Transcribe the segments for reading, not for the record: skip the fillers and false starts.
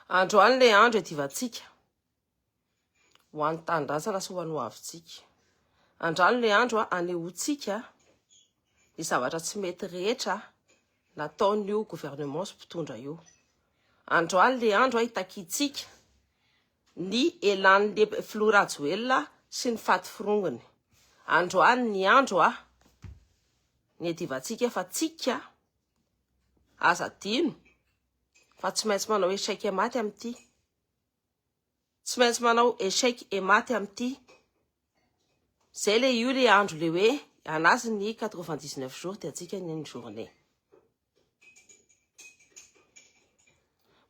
Androany le andro edivantsika ho an'ny tanindrazana sy ho an'ny hoavintsika. Androany le andro anehoantsika ny zavatra tsy mety rehetra nataon'io gouvernement sy mpitondra io. Androany le andro hitakitsika ny elan'le Filoha Rajoelina sy ny faty firongony. Androany ny andro ny edivantsika fa tsika aza dino fa tsy maintsy manao échec et maty amin'ity. Tsy maintsy manao échec et maty amin'ity. Zay le io le andro le hoe anazy ny 99 jours dia atsika ny journée.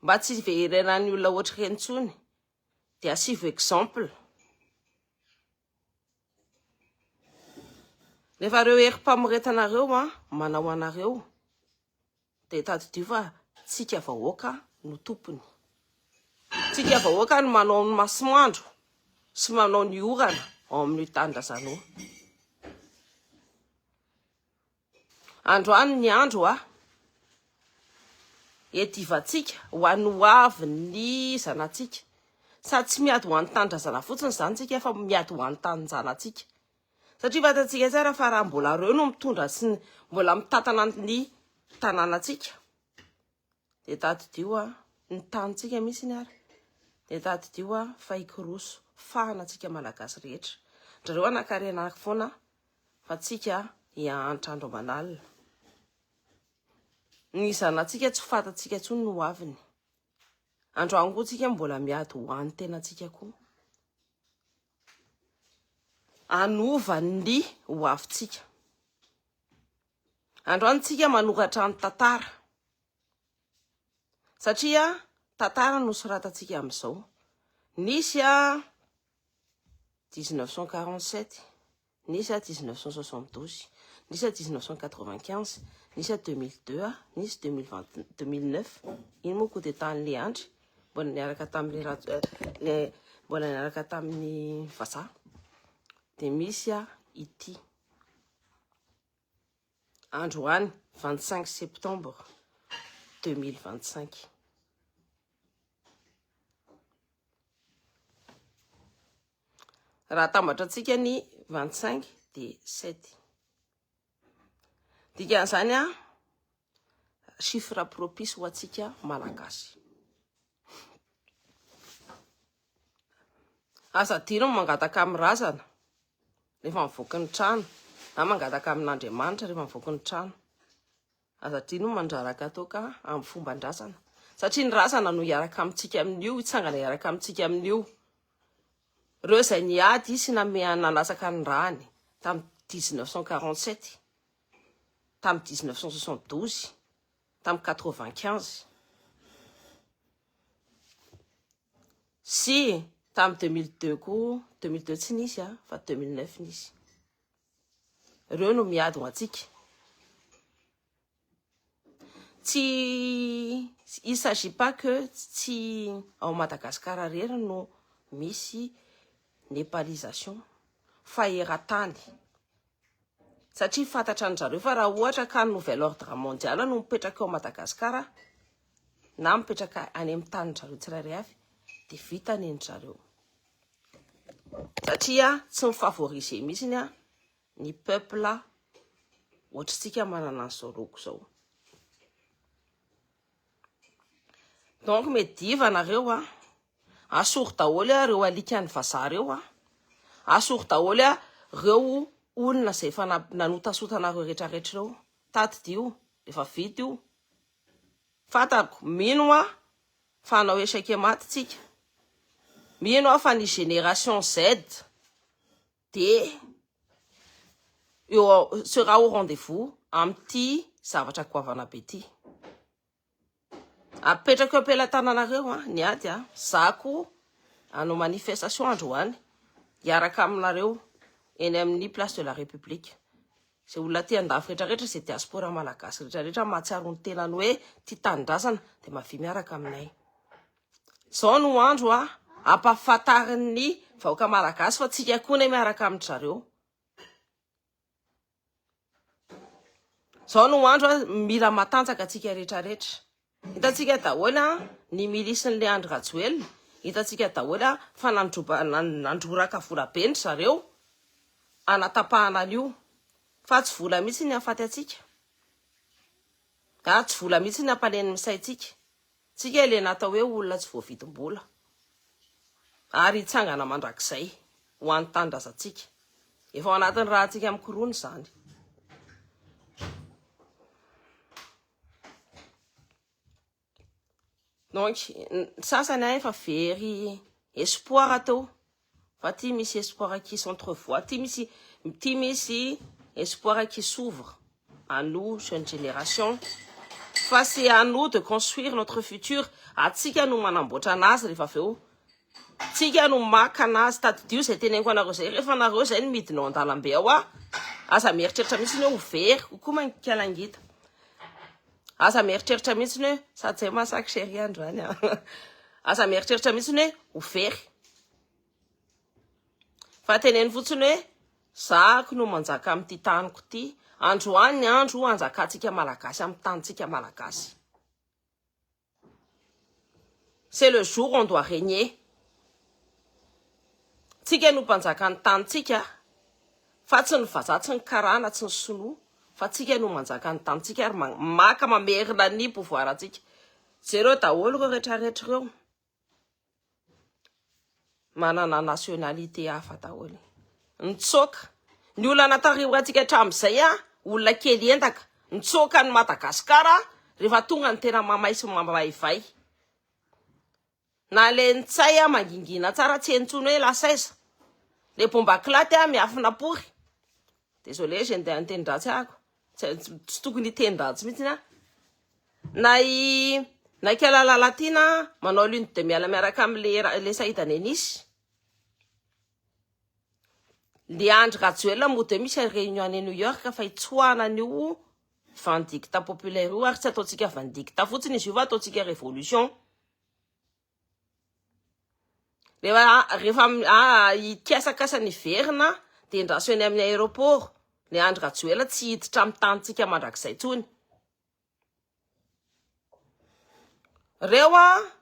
Mba tsy verenan'ny olona ohatry rentsony dia asivo exemple. Rehefa reo herim-pamoretanareo manao anareo dia tadidio fa tsika vahoaka no tompony. Tsika vahoaka no manao ny masoandro sy manao ny orana ao amin'ny tanindrazana io. Androany ny andro edivantsika ho an'ny hoavy ny zanatsika. Sady tsy miady ho an'ny tanindrazana fotsiny zany tsika fa miady ho an'ny taninjanatsika. Satria fantatsika tsara fa raha mbola reo no mitondra sy mbola mitatana ny tanànatsika dia tadidio ny tanitsika misy ny ary dia tadidio fa ikoroso fahanatsika malagasy rehetra. Ndrareo anakarena foana fa tsika hiahantra andro aman'alina. Ny zanatsika tsy fantatsika intsony no hoaviny. Androany koa tsika mbola miady ho an'ny tenatsika koa. Anova ny hoavintsika. Androany tsika manoratra ny tantara. Satria tantara no soratatsika amin'izao. Nisy 1947, nisy 1972, nisy 1995, nisy 2002, nisy 2009. Iny moa coup d'état an'le andry mbola niaraka tamin'ny vazaha. Dia misy ity androany 25 septembre 2025. Raha tambatra antsika ny 25 dia 7. Dikan'izany chiffre propice ho antsika malagasy. Asa dino mangataka amin'ny razana rehefa mivoaka ny trano na mangataka amin'Andriamanitra rehefa mivoaka ny trano. Aza dino mandraraka toka amin'ny fomban-drazana. Satria ny razana no hiaraka amintsika amin'io, itsangana hiaraka amintsika amin'io. Reo izay niady sy nanasaka ny rahany tamin'ny 1947, tamin'ny 1972, tamin'ny 95 sy tamin'ny 2002 koa. 2002 tsy nisy fa 2009 nisy. Reo no miady ho antsika. Il ne s'agit pas que tsy ao Madagascar rery no misy népalisation fa eran-tany. Satria fantatra an'zareo fa raha ohatra ka ny nouvel ordre mondial no mipetraka ao Madagascar na mipetraka any amin'ny tanin-jareo tsirairay avy dia vita ny zareo. Satria tsy mifavoriser mihitsy ny peuple ohatritsika manana an'izao roko zao. Donc mediva nareo asoro daholo reo alikan'ny vazaha reo asoro daholo reo olona izay efa nanotasotanareo rehetrarehetra reo. Tadidio efa vita io. Fantako mino fa hanao échec et maty tsika. Mino fa ny génération Z dia sera au rendez-vous amin'ity zavatra goavana be ity. Apetraka eo ampelantananareo ny ady zako hanao manifestation androany hiaraka aminareo eny amin'ny place de la République. Izay olona ty andafy rehetrarehetra izay diaspora malagasy rehetrarehetra mahatsiaro ny tenany hoe tia tanindrazana dia mavia miaraka aminay. Izao no andro ampahafantarin'ny vahoaka malagasy fa tsika koa ny miaraka amin'ny zareo. Izao no andro mila matanjaka atsika rehetrarehetra. Hitantsika daholo ny milisy le Andry Rajoelina, hitantsika daholo fa nandroraka vola be ny zareo anatapahana an'io, fa tsy vola mihitsy ny afaty atsika, tsy vola mihitsy ny ampaleny misaitsika, tsika le natao hoe olona tsy voavidim-bola ary hitsangana mandrakizay ho an'ny tanindrazantsika, efa ao anatin'ny raha tsika mikorona zany. Donc sasany efa very espoir teo, fa ty misy espoir qui s'entrevoit, ty misy espoir qui s'ouvre à nous, jeune génération, fa c'est à nous de construire notre futur. Atsika no manamboatra anazy rehefa aveo, tsika no maka anazy tadidio zay teneniko anareo zay, rehefa anareo zay ny midinao an-dalambe ao aza mieritreritra mihitsy ny hoe ho very kokoa mankialangita, aza mieritreritra mihitsy ny hoe sady zay masaky chéri androany aza mieritreritra mihitsy ny hoe ho very, fa teneny fotsiny hoe zako no manjaka amin'ity taniko ty, androany ny andro anjakantsika malagasy amin'ny tanitsika malagasy. C'est le jour on doit régner. Tsika no mpanjaka ny tanitsika, fa tsy ny vazaha, tsy ny karana, tsy ny sinoa, fa tsika no manjaka ny tanitsika ary maka mamerina ny pouvoir atsika. Zereo daholo reo rehetrarehetra reo manana nationalité hafa daholo. Nitsoka ny olona natarivorantsika hatramin'izay olona kely entaka, nitsoka ny Madagasikara rehefa tonga ny tena mamaisy mamaivay. Na le nitsay mangingina tsara tsy hentsony hoe lasaiza. Le bomba klaty miafina pory. Désolé, j'ai un tendratsy ako. Tsy tokony tendratsy mihitsy na kialala latina manao lune de miala miaraka am'le Saïda Nenisy. Le Andry Rajoelina moa de misy réunion any New York fa itsoahana an'io vendicta populaire io, ary tsy ataontsika vendicta fotsiny izy io fa ataontsika révolution. Rehefa itiasakasa ny verina de ndraso eny amin'ny aéroport, le Andry Rajoelina tsy hiditra amin'ny tanitsika mandrakizay tsony. Reo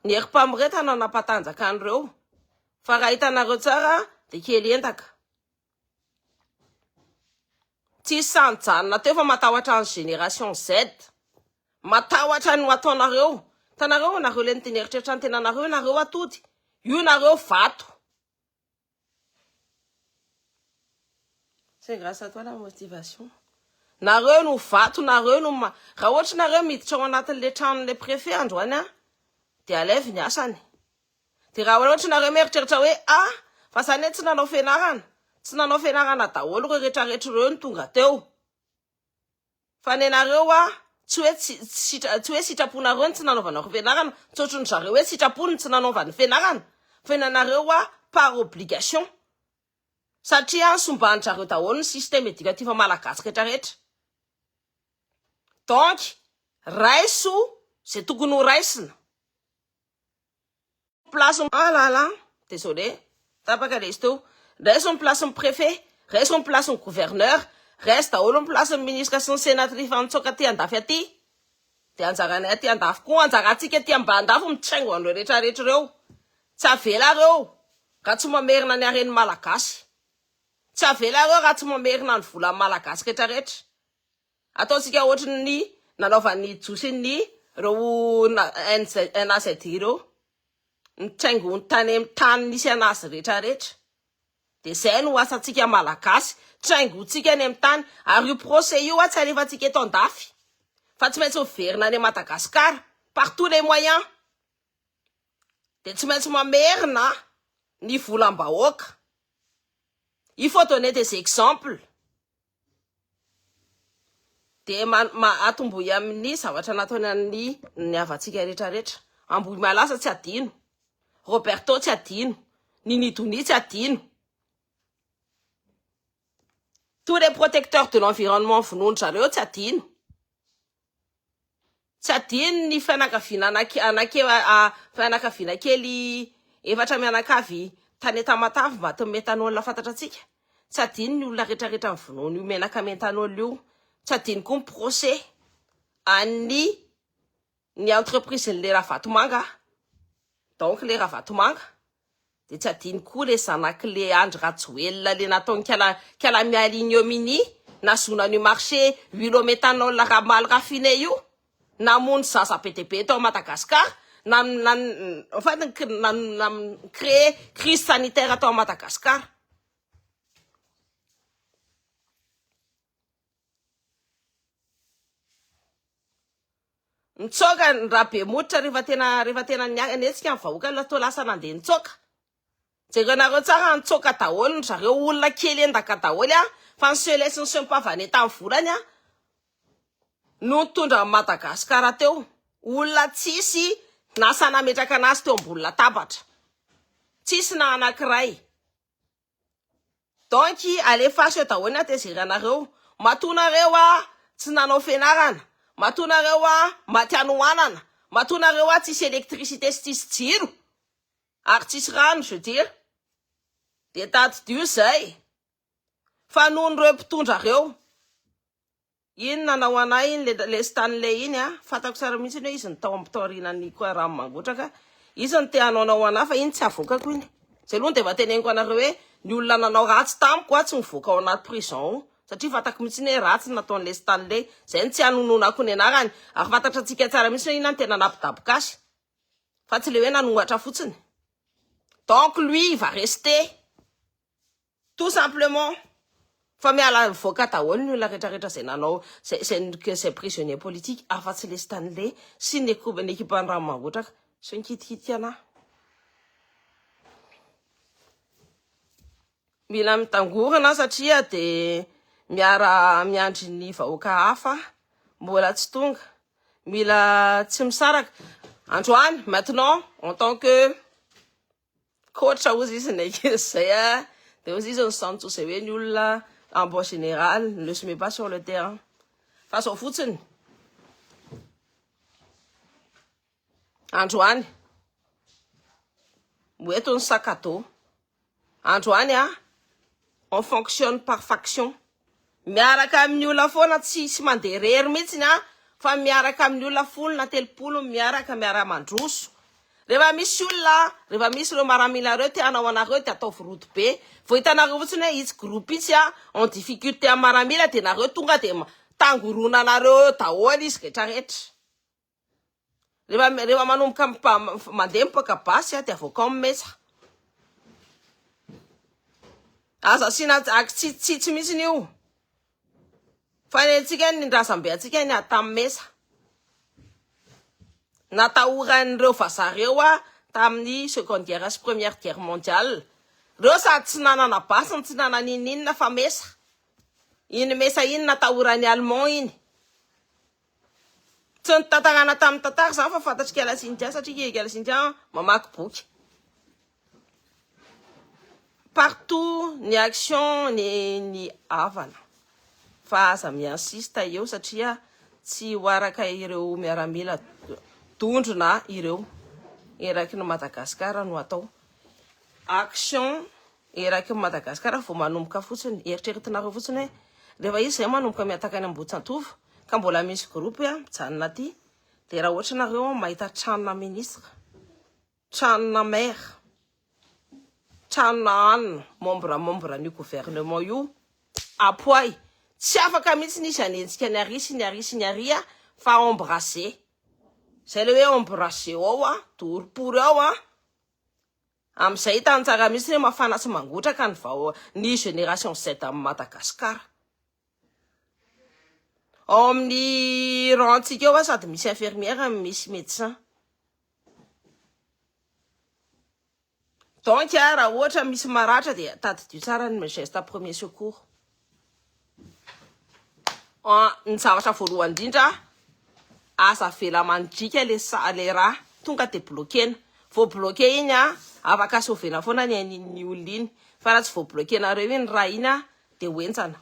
ny herim-pamoretana nampatanjaka an'ireo, fa raha hitanareo tsara de kely entaka. Tsy sanjanona teo fa matahotra ny génération Z, matahotra ny ataonareo. Tanareo nareo le nyteny eritreritra ny tenanareo, nareo atody, io nareo vato. C'est grâce à toi la motivation. Nareo no vato, nareo no raha ohatra nareo miditra ao anatin'le tranon'le préfet androany de alève ny asany. De raha ohatra nareo mieritreritra hoe fa zany tsy nanao fianarana, tsy nanao fianarana daholo reo rehetrarehetra reo ny tonga teo. Fa nenareo tsy hoe sitraponareo ny tsy nanaovanareo fianarana, tsotro ny zareo hoe sitrapony tsy nanaovany fianarana, fa nenareo par obligation. Satria somban'ny zareo daholo ny système éducatif malagasy rehetrarehetra. Donc, raiso zay tokony ho raisina. Place désolé, tapaka le izy teo. Raiso ny place ny préfet, raiso ny place ny gouverneur, raiso daholo ny place ny ministre sy ny sénatrice nitsoka ty andafy aty. De anjaranay aty andafy koa, anjarantsika aty ambandafy mitsaingo an'ireo rehetrarehetra reo. Tsy avela reo raha tsy mamerina ny hareny malagasy. Tsy avela reo raha tsy mamerina ny vola malagasy rehetrarehetra. Ataontsika ohatrany ny nanaovan'ny josiny reo NAZD reo, nitsaingo ny tany nisy anazy rehetrarehetra. De zay no asantsika malagasy, tsaingotsika any amin'ny tany, ary io procès io tsy alefantsika eto andafy, fa tsy maintsy miverina any Madagasikara par tous les moyens. De tsy maintsy mamerina ny volam-bahoaka. Il faut donner des exemples. De atombohy amin'ny zavatra nataony ny avatsika rehetrarehetra. Ambohy Malasa tsy adino, Roberto tsy adino, Nini Doni tsy adino. Tous les protecteurs de l'environnement vonoiny zareo tsy adino. Tsy adino ny fianakaviana kely efatra mianakavy taneta matavy mba to metanol fantatratsika. Tsy adino ny olona rehetrarehetra ny vonoiny io menaka metanol io. Tsy adino koa ny procès an'ny ny entreprise le raha vatomanga donc le raha vatomanga de tsy adiny koa le zanaky le Andry Rajoelina le nataony kala mialignomini nazona ny marché huile au méthanol raha mal raffiné io namono zaza PTP tao Madagasikara en fait créé crise sanitaire atao Madagasikara. Nitsoka raha be motra rehefa tena netsika ny vahoaka latao lasa nandeha nitsoka. Jerenareo tsara nitsoka daholo zareo olona kely endaka daholo fa ny seule sy ny sempavane tamin'ny volany no nitondra Madagasikara teo. Olona tsisy nasa nametraka anazy teo ambony latabatra. Tsisy na anankiray. Donc alefaso daholo tezeranareo. Matonareo tsy nanao fianarana. Matonareo maty anoanana. Matonareo tsisy électricité sy tsisy jiro. Ary tsisy rano je dire. De tady dio zay. Fa nohon reo mpitondra reo. Iny nanao anay iny le Stanley iny fatako tsara mihitsy hoe izy nitao ampitorinany koa rano mangotraka. Izy ny te hanao ana fa iny tsy avokako iny. Zay aloha de teneniko anareo hoe ny olona nanao ratsy tamiko tsy mivoaka ao anaty prison. Satria fatako mihitsy hoe ratsy nataon'le Stanley. Zay ny tsy hanononako ny anarany. Ary fatatra antsika tsara mihitsy hoe ina ny tena napidaboka azy. Fa tsy le hoe nanohatra fotsiny. Donc lui il va rester. Tout simplement. Fa miala voaka daholo ny olona rehetrarehetra zay nanao c'est prisonnier politique afa-tsy le Stanley sy ny équipe-ny rano mangotraka. So nikitikity ana. Mila mitangorana satria de miara miandry ny vahoaka hafa mbola tsy tonga. Mila tsy misaraka. Androany maintenant en tant que coach ozy izy nake zay de ozy izy nysanto zay hoe ny olona en bon général ne se met pas sur le terrain. Fa zao fotsiny. Androany moeto ny sakato. Androany on fonctionne par faction. Miaraka amin'ny olona foana tsy mandeha rery mihitsy fa miaraka amin'ny olona folo na telopolo miara mandroso. Rehefa misy olona, rehefa misy reo maramila reo te hanao anareo te atao voroto be. Vao hitanareo fotsiny hoe itsy groupe itsy en difficulté amin'ny maramila de nareo tonga de tangorona anareo daholo izy rehetrarehetra. Rehefa manomboka mandeha mipaka basy de avoaka amin'ny mesa. Aza sina tsy misy io. Fa nentsika ny razambe atsika ny atamin'ny mesa. Natahoran'ireo vazareo tamin'ny seconde guerre sy première guerre mondiale. Reo sady tsy nanana basy tsy nanana ininona fa mesa. Iny mesa iny natahorany Allemand iny. Tsy nitantarana tamin'ny tantara zany fa fantatry Kialasintia satria Kialasintia mamaky boky. Partout ny action ny havana. Fa aza miinsista eo satria tsy hoaraka ireo miaramila tondrona ireo. Eraky ny Madagasikara no atao. Action eraky ny Madagasikara vao manomboka fotsiny. Eritreretinareo fotsiny hoe rehefa izy zay manomboka miataka any Ambohitsatovo ka mbola misy groupe mijanona aty. De raha ohatra nareo mahita tranona ministre, tranona maire, tranona anna, membre ny gouvernement io, apoay. Tsy afaka mihitsy nisy anentsika ny aria fa embrasser. Zay le hoe embrasser ao doropory ao amizay tany tsara mihitsy hoe mafana sy mangotraka ny génération Z amin'ny Madagasikara. Ao amin'ny rantsika eo sady misy infirmière misy médecin. Donc raha ohatra misy maratra de tadidio tsara ny geste premier secours. Ny zavatra voalohany indrindra asa vela mandrika le raha tonga de bloquena. Vao bloqué iny afaka sauvena foana ny olona iny. Fa raha tsy vao bloqué nareo iny raha iny de hoenjana.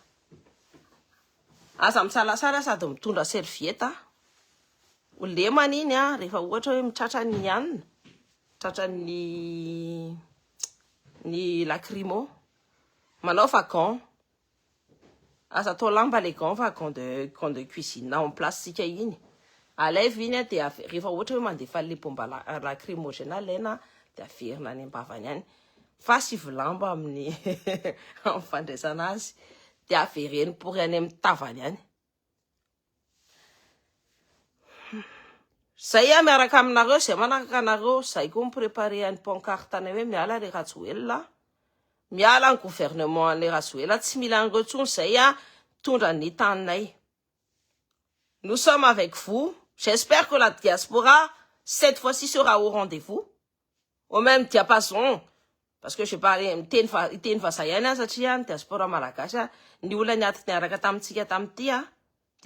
Aza misalasala sady mitondra serviette. Lemana iny rehefa ohatra hoe mitratra ny hanina, tratra ny lacrymo, manaova gant. Aza atao lamba les gants fa gants de cuisine en plastique iny. alay viny a dia rehefa ohatra hoe mandefa le pomba lacrymogène lena dia averina any ambavany any fa sy vilamba amin'ny amin'ny fandraisana azy dia avereny pory any amin'ny tavany any. Zay miaraka aminareo zay manaraka anareo zay koa miprépare any pancarte any hoe miala le Rajoelina miala ny gouvernement le Rajoelina tsy mila an'ireo tsony zay tondra ny taninay. Nous sommes avec vous. J'espère que la diaspora cette fois-ci sera au rendez-vous au même diapason parce que je parle iteny vazaha ihany satria ny diaspora malagasy ny olona niaty niaraka tamintsika tamity dia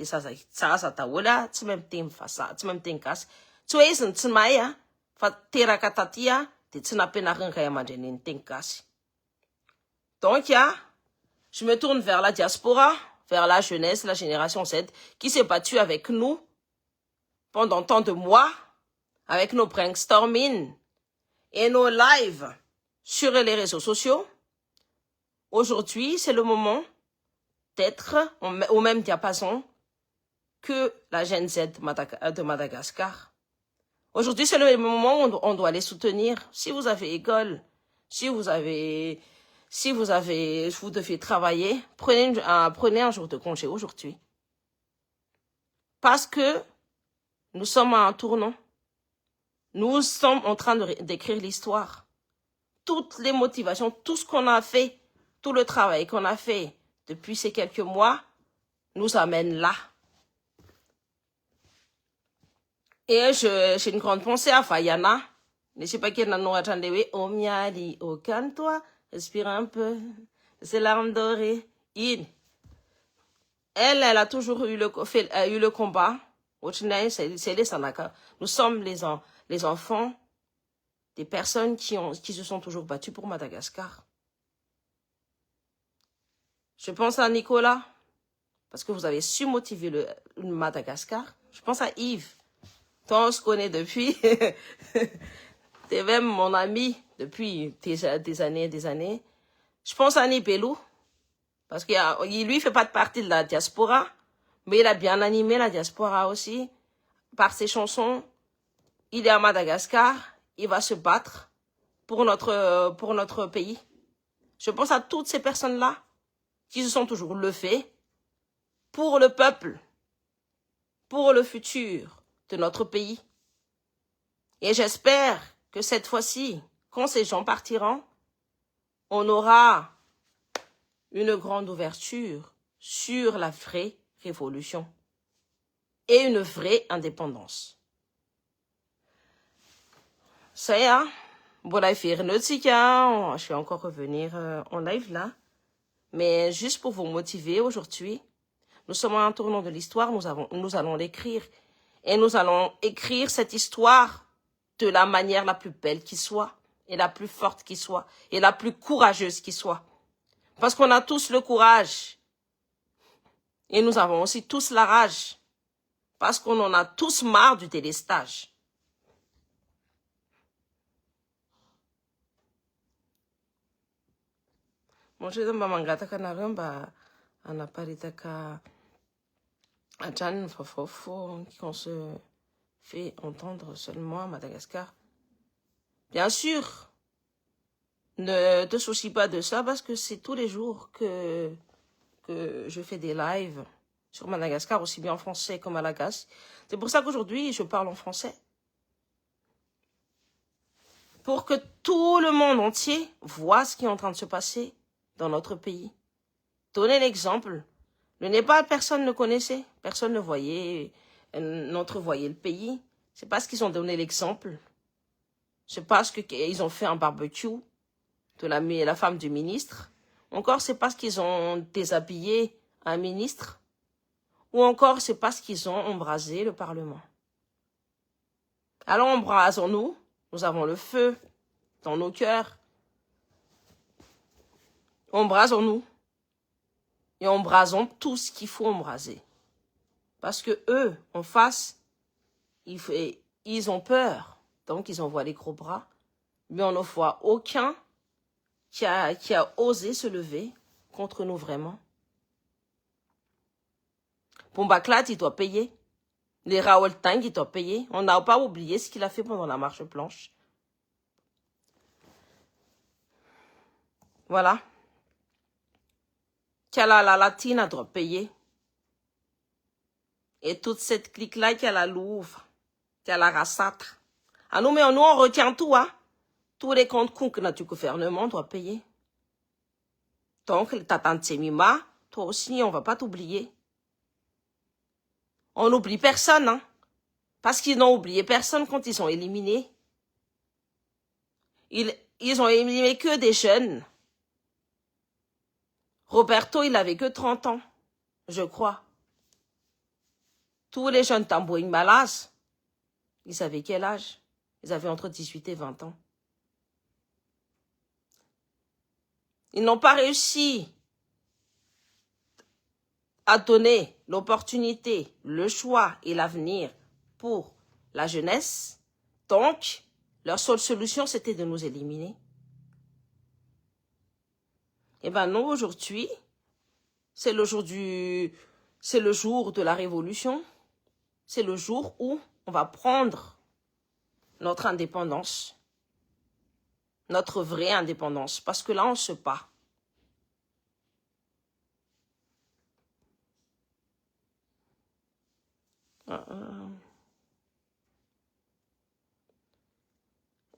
zaza daholo tsy mahay miteny vazaha tsy mahay miteny gasy tsy hoe izy tsy mahay fa teraka taty dia tsy nampianarin'ny ray aman-dreny ny teny gasy. Donc je me tourne vers la diaspora, vers la jeunesse, la génération Z qui s'est battue avec nous pendant tant de mois avec nos brainstorming et nos lives sur les réseaux sociaux. Aujourd'hui, c'est le moment d'être au même diapason que la Gen Z de Madagascar. Aujourd'hui, c'est le moment où on doit les soutenir. Si vous avez école, si vous devez travailler, prenez un jour de congé aujourd'hui. Parce que nous sommes à un tournant. Nous sommes en train d'écrire l'histoire. Toutes les motivations, tout ce qu'on a fait, tout le travail qu'on a fait depuis ces quelques mois, nous amène là. Et j'ai une grande pensée à Fayana. Je ne sais pas qui est dans oh miali, oh calme-toi, respire un peu, c'est larmes dorées. Elle a toujours eu le combat. Nous sommes les enfants des personnes qui se sont toujours battues pour Madagascar. Je pense à Nicolas, parce que vous avez su motiver le Madagascar. Je pense à Yves. Toi, on se connaît depuis. T'es même mon ami depuis des années. Je pense à Nibelou, parce qu'il lui fait pas partie de la diaspora, mais il a bien animé la diaspora aussi. Par ses chansons, il est à Madagascar, il va se battre pour notre pays. Je pense à toutes ces personnes-là qui se sont toujours levées pour le peuple, pour le futur de notre pays. Et j'espère que cette fois-ci, quand ces gens partiront, on aura une grande ouverture sur la vraie révolution et une vraie indépendance. Ça y est, bon, là, je vais encore revenir en live là, mais juste pour vous motiver aujourd'hui, nous sommes à un tournant de l'histoire, nous allons l'écrire. Et nous allons écrire cette histoire de la manière la plus belle qui soit, et la plus forte qui soit, et la plus courageuse qui soit. Parce qu'on a tous le courage. Et nous avons aussi tous la rage. Parce qu'on en a tous marre du délestage. Mon cher Mamangata Kanarumba, Anaparitaka. Qu'on se fait entendre seulement à Madagascar. Bien sûr, ne te soucie pas de ça parce que c'est tous les jours que je fais des lives sur Madagascar, aussi bien en français qu'en malagasy. C'est pour ça qu'aujourd'hui, je parle en français. Pour que tout le monde entier voit ce qui est en train de se passer dans notre pays. Donnez l'exemple. Le Népal, personne ne connaissait, personne ne voyait, n'entrevoyait le pays. C'est parce qu'ils ont donné l'exemple. C'est parce qu'ils ont fait un barbecue de la femme du ministre. Encore, c'est parce qu'ils ont déshabillé un ministre. Ou encore, c'est parce qu'ils ont embrasé le Parlement. Alors, embrasons-nous. Nous avons le feu dans nos cœurs. Embrasons-nous. Et embrasons tout ce qu'il faut embraser. Parce que eux, en face, ils ont peur. Donc, ils envoient les gros bras. Mais on ne voit aucun qui a osé se lever contre nous vraiment. Bombaclat, il doit payer. Les Raoul Tang, il doit payer. On n'a pas oublié ce qu'il a fait pendant la marche blanche. Voilà. Kala la Latina doit payer. Et toute cette clique-là qui a la Louvre, qui a la Rassatre. Ah nous, mais nous, on retient tout, hein. Tous les comptes que notre gouvernement doit payer. Donc, ta tante Semima, toi aussi, on va pas t'oublier. On n'oublie personne, hein. Parce qu'ils n'ont oublié personne quand ils sont éliminés. Ils ont éliminé que des jeunes. Roberto, il avait que 30 ans, je crois. Tous les jeunes tambouring malas, ils avaient quel âge? Ils avaient entre 18 et 20 ans. Ils n'ont pas réussi à donner l'opportunité, le choix et l'avenir pour la jeunesse. Donc, leur seule solution, c'était de nous éliminer. Eh ben non, aujourd'hui, c'est le jour de la révolution. C'est le jour où on va prendre notre indépendance. Notre vraie indépendance. Parce que là, on se bat.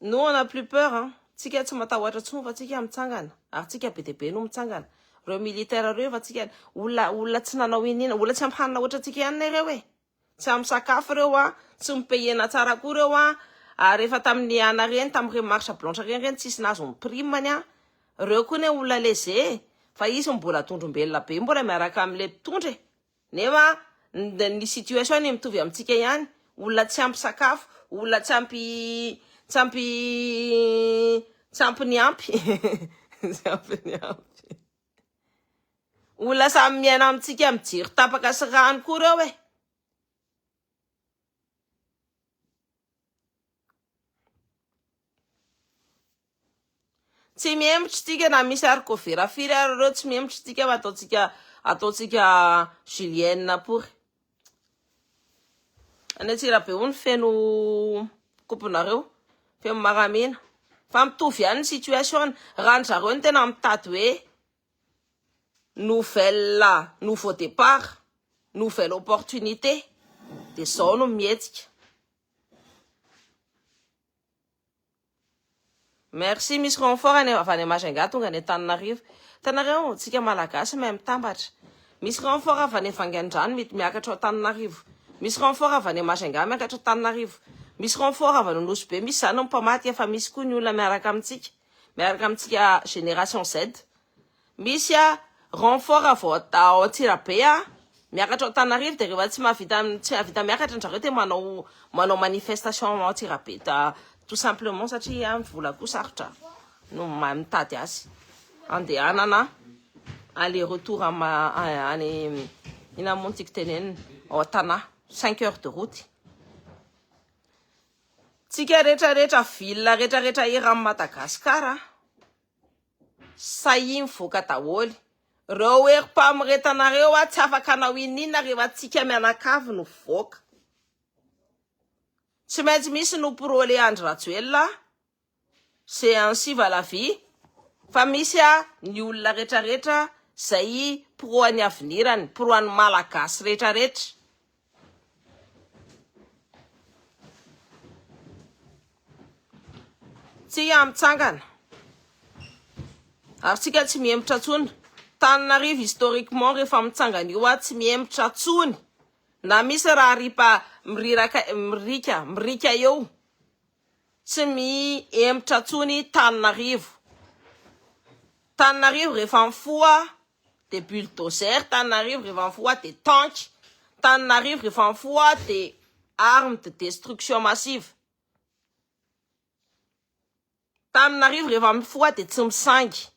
Nous, on n'a plus peur, hein. Tsika tsy matahoatra tsony fa tsika mitsangana. Ary tsika be dia be no mitsangana. Reo militaire reo fa tsika olona tsy nanao inina, olona tsy ampanina ohatra tsika ihany reo e. Tsy amin'ny sakafo reo a, tsy mipayena tsara koa reo a. Ary rehefa tamin'ny ana reny, tamin'ireny marche blanche reny tsisy nazo ny primany a. Reo koa ne olona leze, fa izy mbola tondrombelona be, mbola miaraka amin'ilay mpitondra. Nefa ny situation mitovy amintsika ihany, olona tsy ampy sakafo, olona tsy ampy ny ampy. Olona samy miaina amintsika mijery tapaka sy rano koa reo e. Tsy miembotra tika na misy arkovera firy ary reo tsy miembotra tika fa ataotsika julienne pory. Any Antsirabe ho ny feno komponareo, feno maramena. Fa mitovy ihany ny situation, raha ny zareo ny tena mitady hoe nouveau départ, nouvelle opportunité, dia zao no mihetsika. Merci, misy renfort avy any Majunga tonga any Antananarivo. Tanareo, tsika malagasy mahay mitambatra. Misy renfort avy any Vangaindrano miakatra ao Antananarivo. Misy renfort avy any Majunga miakatra ao Antananarivo. Misy renfort avy any Nosy be, misy zany mpamaty efa misy koa ny olona miaraka amintsika Génération Z. Misy renfort avy ao Antsirabe miakatra ao Antananarivo dia rehefa tsy mahavita miakatra ny zareo dia manao manifestation ao Antsirabe. Tout simplement satria vola koa sarotra no mitady azy. Andehanana aller retour any ina moa tiako tenenina ao Tana 5 heures de route. Tsika rehetrarehetra ville rehetrarehetra era amin'ny Madagasikara sahy mivoaka daholo. Reo herim-pamiretanareo tsy afaka hanao inina rehefa tsika mianakavy no voaka. Tsy maintsy misy no pro Léandre Rajoelina, c'est ainsi va la vie. Fa misy ny olona rehetrarehetra zay pro any avenirany, pro any malagasy rehetrarehetra. Tsika mitsangana. Ary tsika tsy miembotra tsony. Antananarivo historiquement rehefa mitsangana io tsy miembotra tsony. Na misy raha ripa mirika eo. Tsy miembotra tsony Antananarivo. Antananarivo rehefa mifoha de bulldozer, Antananarivo rehefa mifoha de tank, Antananarivo rehefa mifoha de arme de destruction massive. Antananarivo rehefa mifoha de tsy misangy.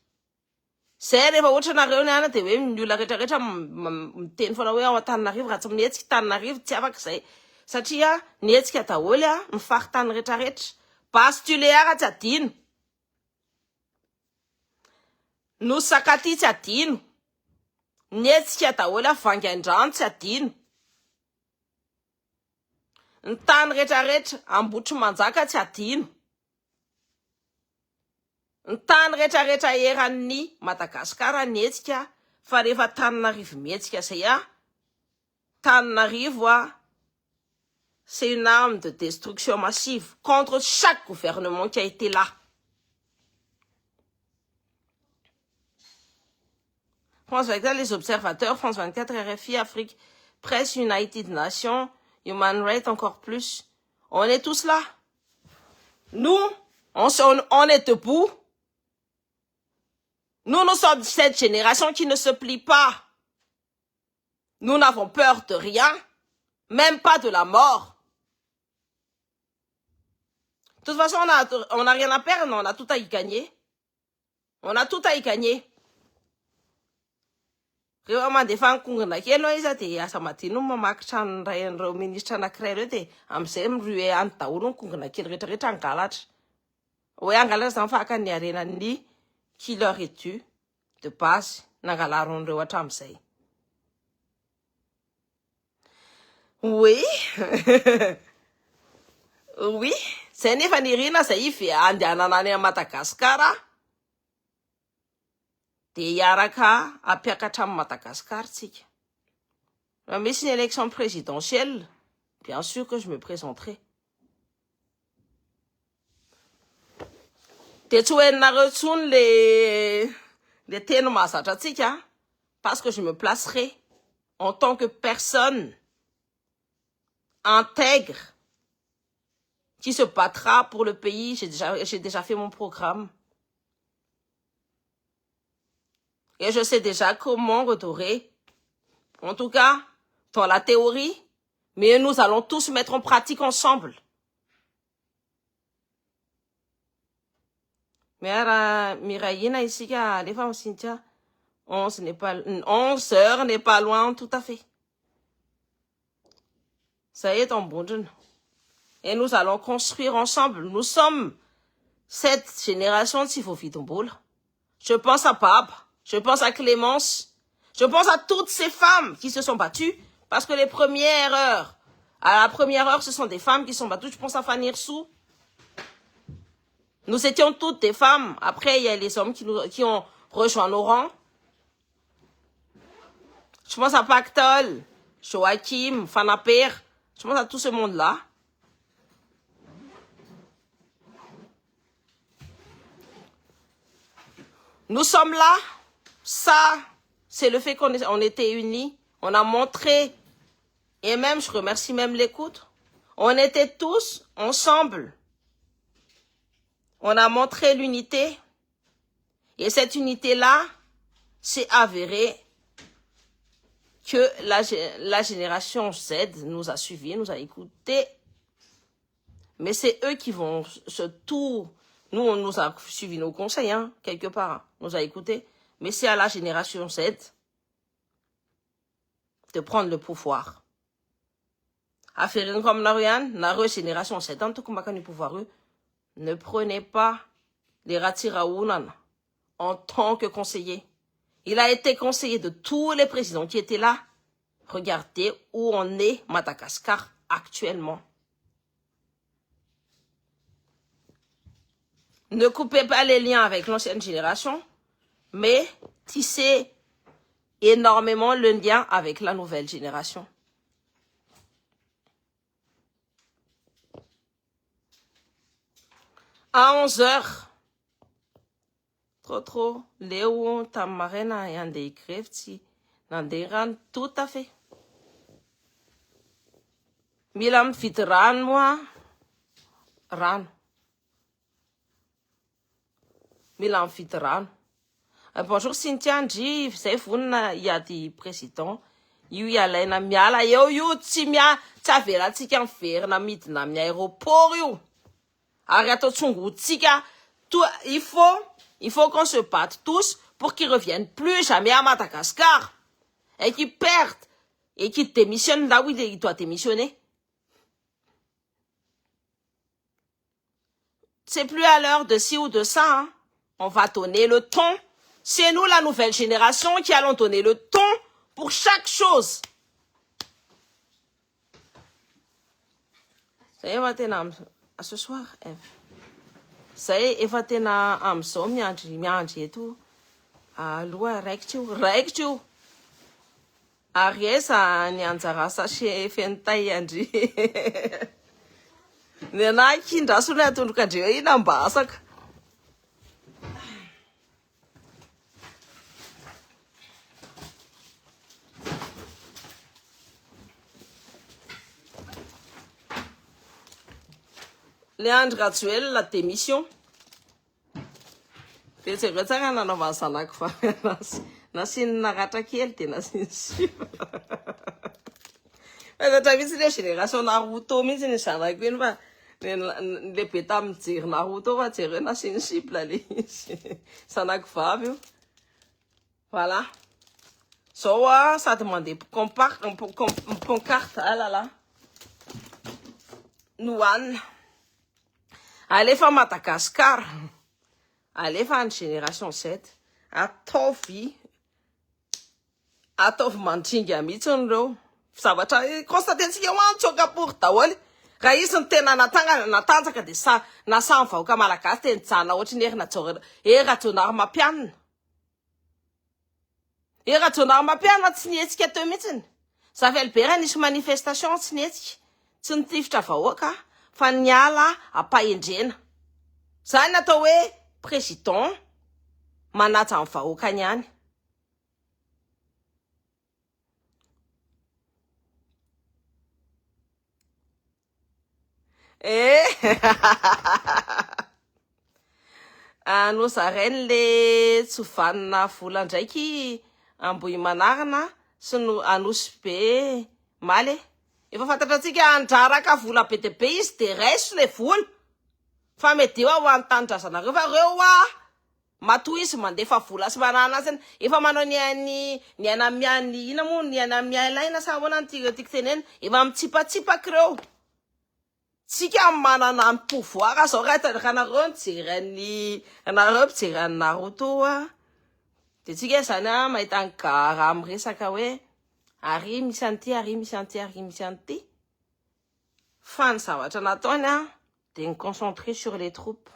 Zay rehefa ohatra nareo niana dia hoe ny olona rehetrarehetra miteny foana hoe ao Antananarivo raha tsy mihetsika Antananarivo tsy afaka izay. Satria nihetsika daholo mifaritany rehetrarehetra. Basse-Tuléar tsy adino. Nosy Sakaty tsy adino. Nihetsika daholo Vangaindrano tsy adino. Ny tany rehetrarehetra Ambotrimanjaka tsy adino. Ny tany rehetrarehetra eran'ny Madagasikara nietsika fa rehefa Tananarivo mietsika zay Tananarivo c'est une arme de destruction massive contre chaque gouvernement qui a été là. France 24, les observateurs, France 24, RFI, Afrique, Presse, United Nations, Human Rights, encore plus. On est tous là. Nous, on est debout. Nous sommes cette génération qui ne se plie pas. Nous n'avons peur de rien, même pas de la mort. De toute façon, on n'a rien à perdre, on a tout à y gagner. On a tout à y gagner. Rehefa mandefa ankongona kely no izy de asa madino mamaky trano reo ministra anankiray reo de amizay mirue any daholo ny kongona kely rehetrarehetra angalatra. Hoe angalatra zany fahaka ny arenan'ny killer et tue de base nangalaron'ireo hatramizay. Oui. Oui, zay nefa nirina zay ive andehanana any Madagasikara de hiaraka ampiakatra amin'ny Madagasikara tsika. Raha misy une élection présidentielle, bien sûr que je me présenterai. De tsy hoeninareo tsony le teny mahazatra atsika parce que je me placerai en tant que personne intègre qui se battra pour le pays. J'ai déjà fait mon programme. Et je sais déjà comment redorer. En tout cas, dans la théorie, mais nous allons tous mettre en pratique ensemble. Mais Miraïna ici, les femmes Cynthia, 11 heures n'est pas loin tout à fait. Ça y est en bon. Et nous allons construire ensemble. Nous sommes cette génération de Sifofitomboul. Je pense à Pab, je pense à Clémence, je pense à toutes ces femmes qui se sont battues, parce que à la première heure, ce sont des femmes qui sont battues. Je pense à Fanny Irsou. Nous étions toutes des femmes. Après, il y a les hommes qui ont rejoint nos rangs. Je pense à Pactol, Joachim, Fanaper. Je pense à tout ce monde-là. Nous sommes là. Ça, c'est le fait qu'on était unis. On a montré, et même, je remercie même l'écoute, on était tous ensemble. On a montré l'unité. Et cette unité-là, c'est avéré que la génération Z nous a suivis, nous a écoutés. Mais c'est eux qui vont se tout... Nous, on nous a suivi nos conseils, hein, quelque part. Hein, nous a écoutés. Mais c'est à la génération Z de prendre le pouvoir. À faire comme la génération Z, en tout cas, le pouvoir, ne prenez pas les Ratiraounan en tant que conseiller. Il a été conseiller de tous les présidents qui étaient là. Regardez où on est, Madagascar, actuellement. Ne coupez pas les liens avec l'ancienne génération, mais tissez énormément le lien avec la nouvelle génération. À 11 heures, trop, Léo, Tamarena, et Andé Krefti, Nanderan, tout à fait. Milam Fitran, moi, Ran. Milam Fitran. Bonjour Cynthia Ndji, c'est vous, il y a des présidents. Il y a la miala, yo, timia, t'avera, tikan faire, na mit, na mi aéroport, yo. Arrête ton tika. Il faut qu'on se batte tous pour qu'ils reviennent plus jamais à Madagascar. Et qu'ils perdent. Et qu'ils démissionnent là où il doit démissionner. C'est plus à l'heure de ci ou de ça, hein. On va donner le ton. C'est nous, la nouvelle génération, qui allons donner le ton pour chaque chose. Zay efa tena à ce soir. Zay efa tena am'izao miandry eto aloha raikitra io. Ary eza ny anjara sachet fenitay andry. Ny anahy kindraso ny atondroka andreo ina mba asaka. Leandre Rajoel la démission. Dia tsy tsara nanaovany zanako fa nasiny naratra kely dia nasiny siva. Fantatra mihitsy le génération Naruto mihitsy ny zanako iny fa lehibe tamin'ny jery Naruto fa jery hoe nasiny sipla le izy. Zanako vavy io. Voilà. Zao sady mandeha pancarte alala. Noana. Alefa Madagascar. Alefa ny génération Z. Ataovy mandringa mihitsy reo. Zavatra constatentsika ho antsoka pour daholo. Raha izy ny tena natanjaka dia nasamy vahoaka malagasy tena jana ohatry ny Rajonary Mampianina. Rajonary Mampianina tsy nietsika teo mihitsiny. Savelbera nisy manifestation tsy nietsika. Tsy nitifitra vahoaka fa niala ampahendrena. Zany natao hoe président manaja amin'ny vahoaka niany. Nozarainy le tsovanina vola ndraiky ambohy manarana sy anosy be maly. Efa fantatra antsika andraraka vola be dia be izy dia raiso le vola. Fa mety ho antanindrazanareo fa reo matoa izy mandefa vola sy manana azy. Efa manao ny anamiany ina moa ny anamialaina sa ahoana ny tiako tenena. Efa mitsipatsipaky reo. Tsika manana ny pouvoir zao raha tandrakanareo nijery mijery Naruto dia tsika zany mahita ny gara miresaka hoe ary misy an'ity ary misy an'ity ary misy an'ity. Fa ny zavatra nataony dia ny concentrer sur les troupes.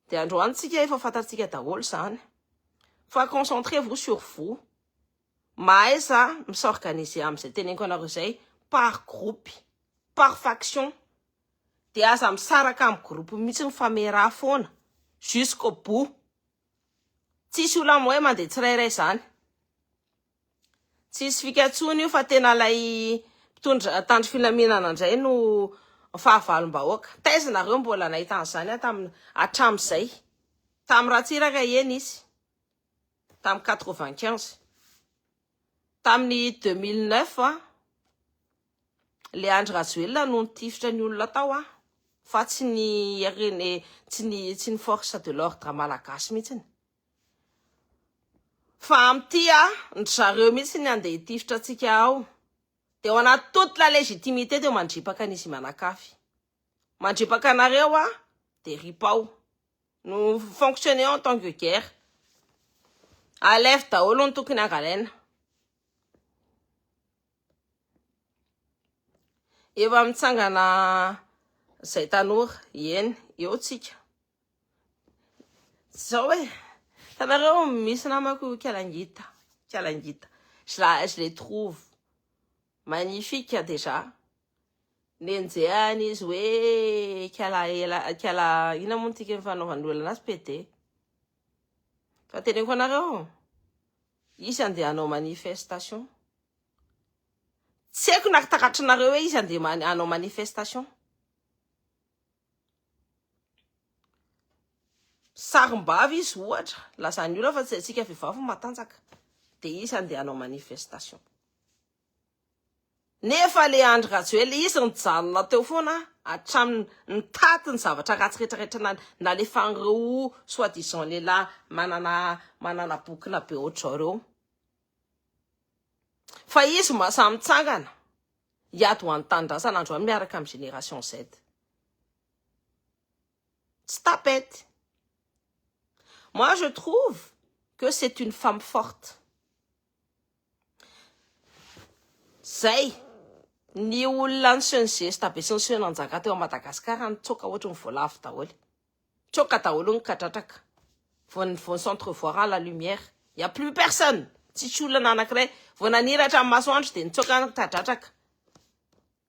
Dia androany tsika efa fantatsika daholo zany. Fa concentrez-vous sur vous. Mahaiza misorganiser amin'izay teneniko anareo zay par groupe, par faction. Dia aza misaraka amin'ny groupe mihitsy mifamera foana jusqu'au bout. Tsisy olona hoe mandeha tsirairay zany. Tsisy fikatsony io fa tena lay mpitondra tandro filaminana indray no fahavalom-bahoaka. Taizanareo mbola nahita an'izany hatramin'izay. Tamin'ny Ratsiraka eny izy. Tamin'ny 95. Tamin'ny 2009 Leandre Rajoel no nitifitra ny olona tao fa tsy ny force de l'ordre malagasy mihitsy. Fa amty ny zareo mihitsy ny andeha hitifitra antsika ao. Dia ao anaty toute la légitimité dia mandripaka n'izy manakafy. Mandripaka anareo dia ripao. Nous fonctionnons en tant que guerre. Alef daholo ny tokony angalaina. Efa mitsangana zay tanora eny eo tsika. Zao hoe tanareo misy namako Kalangita. Je les trouve magnifiques déjà. Nenjehany izy hoe kala ina moa tika mifanaovany olona anazy pete. Fa teneniko anareo izy andeha hanao manifestation. Tsy haiko nakatakatranareo hoe izy andeha hanao manifestation. Sarim-bavy izy ohatra lazany olona fa tsy antsika vehivavy matanjaka dia izy andeha hanao manifestation. Nefa Leandre Rajoel izy nijanona teo foana hatramin'ny nitaty ny zavatra ratsy rehetrarehetra nalefan'ireo soi-disant lehilahy manana bokina be ohatr'izao reo. Fa izy mahasahy mitsangana hiady ho antanindrazana androany miaraka amin'ny génération Z. Tsy tapette. Moi, je trouve que c'est une femme forte. Zay. Ny olona ny sensesta be sy ny senanjaka teo Madagasikara nitsoka ohatry ny voalavo daholo. Tsoka daholo ny kadratraka. Vao s'entrevoir la lumière. Il y a plus personne. Tsy olona anankiray. Vao naniratra amin'ny masoandro dia nitsoka ny kadratraka.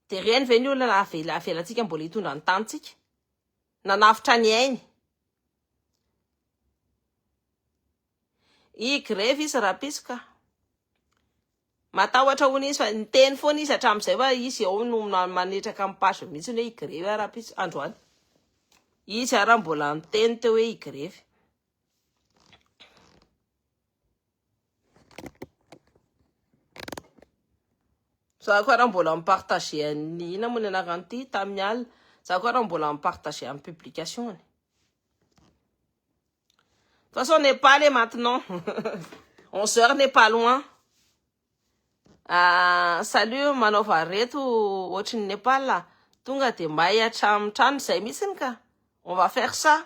Dia reny ve ny olona avelantsika mbola hitondra ny tanitsika. Nanavitra ny ainy. I grève izy rapisika. Matahotra hono izy fa niteny foana izy hatramin'izay fa izy ao no manetraka amin'ny page mihitsy hoe i grève rapisika androany. Izy ara mbola niteny teo hoe i grève. Za koa raha mbola mipartager ny ina moa ny anaran'ity tamin'ny alina. Za koa raha mbola mipartager amin'ny publication. De toute façon, on n'est pas allé maintenant. 11h n'est pas loin. Salut, manova reto ohatry ny Népal. Tonga de mba hiatramin-trano zay mitsiny ka. On va faire ça.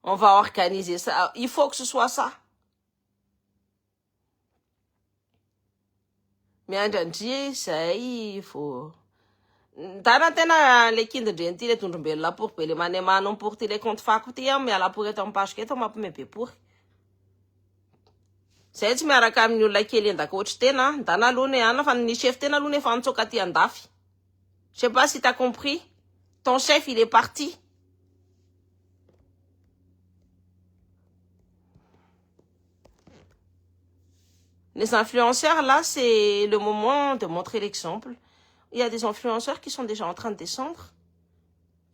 On va organiser ça. Il faut que ce soit ça. Miandrandria zay vo dana tena le kindindreny ty le tondrombelona pour be le manemano pour ty le compte fako ty miala pour eto amin'ny page keto mampime be pour zay tsy miaraka amin'ny olona kely endaka ohatry tena dana aloha ne ana fa ny chef tena aloha nefa nitsoka ty andafy. Je sais pas si t'as compris. Ton chef il est parti. Les influenceurs, là, c'est le moment de montrer l'exemple. Il y a des influenceurs qui sont déjà en train de descendre.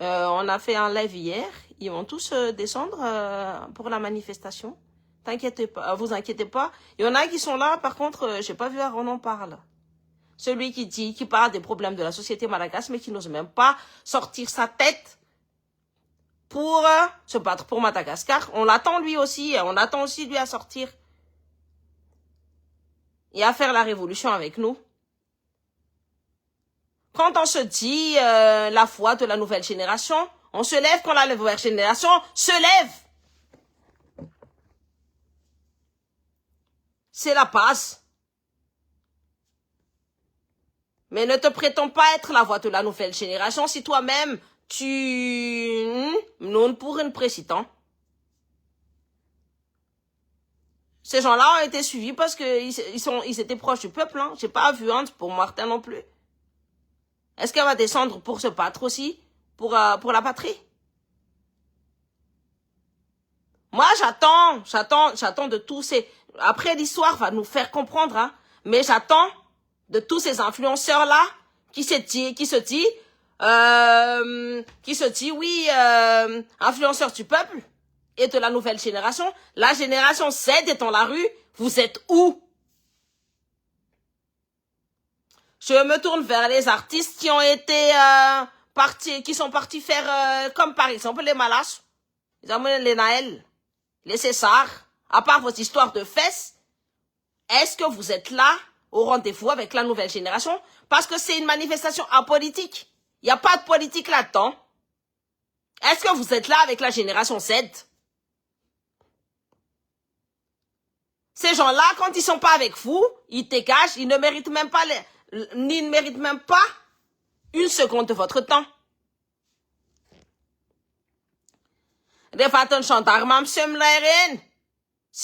On a fait un live hier. Ils vont tous descendre pour la manifestation. T'inquiète pas, vous inquiétez pas. Il y en a qui sont là, par contre, j'ai pas vu on en parle. Celui qui parle des problèmes de la société malagasy, mais qui n'ose même pas sortir sa tête pour se battre pour Madagascar. On l'attend lui aussi. On attend aussi lui à sortir. Et à faire la révolution avec nous. Quand on se dit la foi de la nouvelle génération, on se lève quand la nouvelle génération se lève. C'est la base. Mais ne te prétends pas être la voix de la nouvelle génération si toi-même tu non pour un président. Ces gens-là ont été suivis parce qu'ils étaient proches du peuple. Hein. J'ai pas vu honte pour Martin non plus. Est-ce qu'elle va descendre pour se battre aussi pour la patrie? Moi, j'attends de tous ces... Après, l'histoire va nous faire comprendre, hein, mais j'attends de tous ces influenceurs-là qui se dit, oui, influenceurs du peuple. Et de la nouvelle génération, la génération Z est dans la rue, vous êtes où? Je me tourne vers les artistes qui ont été qui sont partis faire, comme par exemple les Malaches, les Naël, les César, à part vos histoires de fesses, est-ce que vous êtes là au rendez-vous avec la nouvelle génération? Parce que c'est une manifestation apolitique. Il n'y a pas de politique là-dedans. Est-ce que vous êtes là avec la génération Z? Ces gens-là, quand ils sont pas avec vous, ils dégagent, ils ne méritent même pas ils ne méritent même pas une seconde de votre temps. Un gendarme, si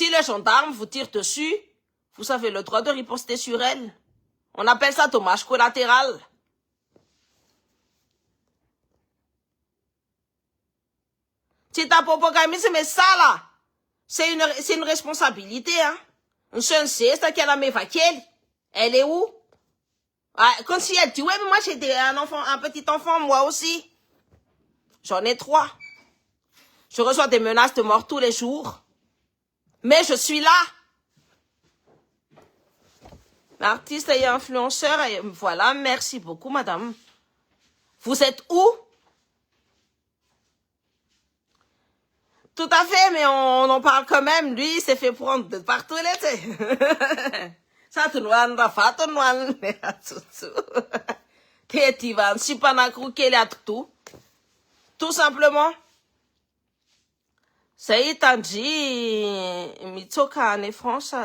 le gendarme vous tire dessus, vous avez le droit de riposter sur elle. On appelle ça dommage collatéral. Si t'as propagandé, mais ça là, c'est une responsabilité, hein. Une jeune c'est qui a la mévaquelle. Elle est où? Ah, quand si elle dit, ouais, mais moi j'ai un petit enfant, moi aussi. J'en ai 3. Je reçois des menaces de mort tous les jours. Mais je suis là. L'artiste et influenceur, et voilà, merci beaucoup, madame. Vous êtes où? Tout à fait, mais on en parle quand même. Lui, il s'est fait prendre de partout l'été. Ça, tout le monde a fait, tout le monde a tout. Tout simplement. C'est Itanji, Mitsoka en France.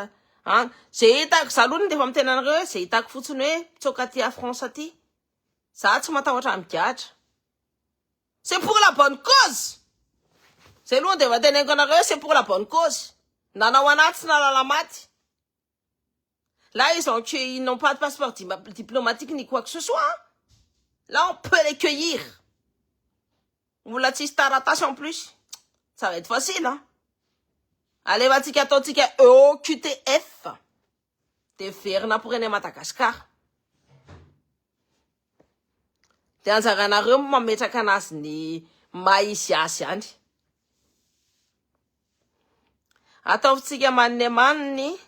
Hein? C'est Itak, Saloon, des femmes ténèbres, c'est Itak Foutsune, Tsokati à France, ati. Ça tsy matahotra migatra. C'est pour la bonne cause. C'est loin de vatenengo anareo, c'est pour la bonne cause. Nanao anaty na lala maty. Là, ils n'ont pas de passeport diplomatique ni quoi que ce soit. Là, on peut les cueillir. Vous la taratasy en plus. Ça va être facile, hein. Allez, vatika totika EOQTF. T'es ferna pour une Madagascar. T'es un zaranareo mametraka anazy ny maïsiasy any. Ataovitsika manny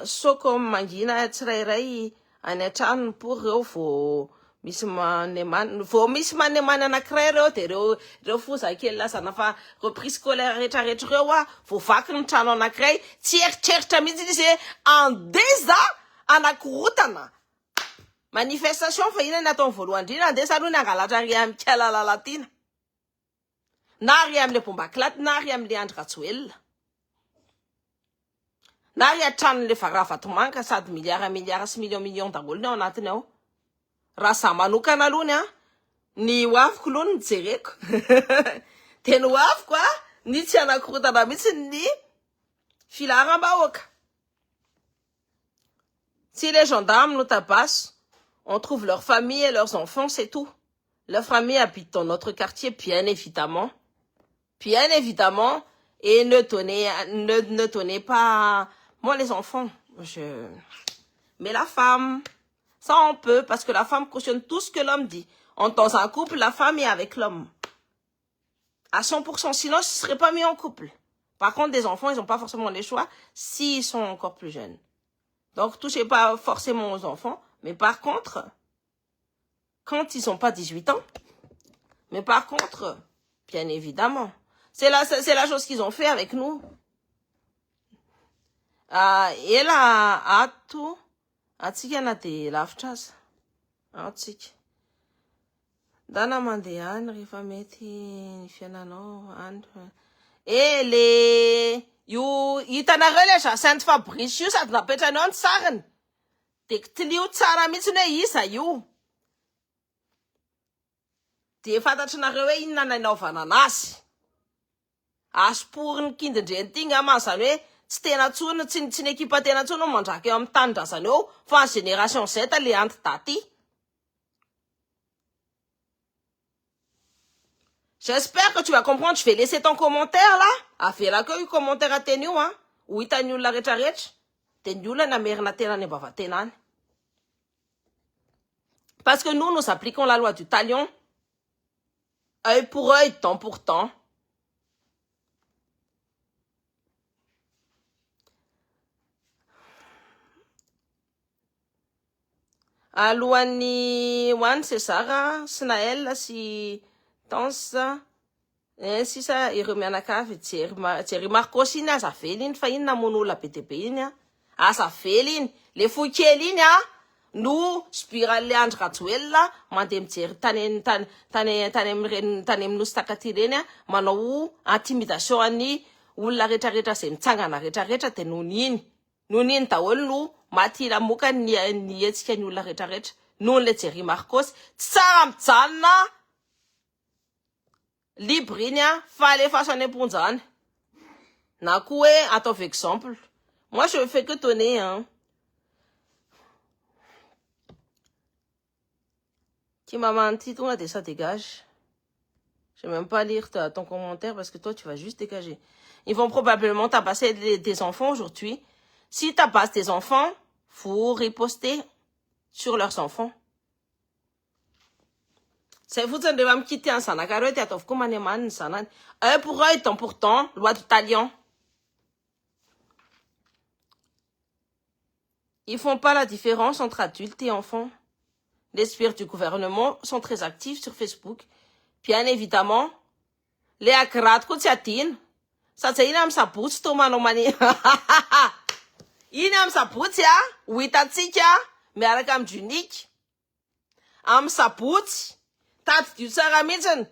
soko mangina tsirairay any an-trano pour reo vo misy manemany anakiray reo de reo foza kely lasana fa reprise scolaire rehetrarehetra reo vo vaky ny trano anakiray tsy eritreritra mihitsy izy andeza anakorotana manifestation fa ina ny ataony voalohany indrindra andesa aloha ny angalatra ary amin'ny kialalalatina na ary amin'le bombakilaty na ary amin'le andry ratsoelona na ary atranon'le varavatomanga sady miliara sy million daholo ny ao anatiny ao. Raha za manokana alohany ny hoaviko aloha ny jereko de ny hoaviko ny tsy anakorotana mihitsy ny filaram-bahoaka. Si les gendarmes nous tabassent, on trouve leur famille et leurs enfants, c'est tout. Leur famille habite dans notre quartier, bien évidemment. Bien évidemment. Et ne tenez pas... Moi, les enfants, mais la femme, ça on peut, parce que la femme cautionne tout ce que l'homme dit. Dans un couple, la femme est avec l'homme. À 100%, sinon, ce ne serait pas mis en couple. Par contre, des enfants, ils n'ont pas forcément les choix s'ils sont encore plus jeunes. Donc, touchez pas forcément aux enfants. Mais par contre, quand ils n'ont pas 18 ans, mais par contre, bien évidemment, c'est la chose qu'ils ont fait avec nous. Et là, à tout, atsika na de lavitra aza. Atsika. Dana mandeha any rehefa mety ny fiainanao any. Io hitanareo le Sainte Fabrice io sady napetranao ny sariny. De tilio tsara mihitsy hoe iza io. De fantatrinareo hoe inona nanaovana anazy. Asporiny kindindreny ty ngamba zany hoe tsy tena tsony tsy ny ekipa tena tsony mandraka eo amin'ny tanindrazany eo fa ny génération Z le antidaty. J'espère que tu vas comprendre. Je vais laisser ton commentaire là. Avela ko io commentaire ateny io ho hitan'ny olona rehetrarehetra. De ny olona namerina tena ny ambavatenany. Parce que nous appliquons la loi du talion. Œil pour œil, dent pour dent. Alohan'ny hoany César, Snaël sy Tansa, sisa ireo mianakavy Jerry Marcos iny azavely iny fa iny namono be dia be iny azavely iny le fohy kely iny no spiral Andry Rajoelina mandeha mijery tany amin'ny Ositakaty reny manao intimidation any olona rehetrarehetra izay mitsangana rehetrarehetra de noho iny daholo no maty lamoka ny hetsika ny olona rehetrarehetra noho le Jerry Marcos tsy tsara mijanona libre iny fa alefaso any amponja any na koa hoe ataovy exemple. Moi je fais que donner qui m'a menti toi de ça dégage. Je vais même pas lire ton commentaire parce que toi tu vas juste dégager. Ils vont probablement tabasser des enfants aujourd'hui. Si tabassent des enfants, faut riposter sur leurs enfants. C'est vous qui devez me quitter en Sanakaro, tu as fait comme un éman, Sanan. Un pour eux, tant pour tant, loi du talion. Ils font pas la différence entre adultes et enfants. Les experts du gouvernement sont très actifs sur Facebook. Bien évidemment, les akrat koutiatine. Ça c'est inam sa pousse, Thomas Nomani. Inam sa pousse, ya, witatsika, mais avec un unique. Am sa pousse. Taty dio tsara mihitsiny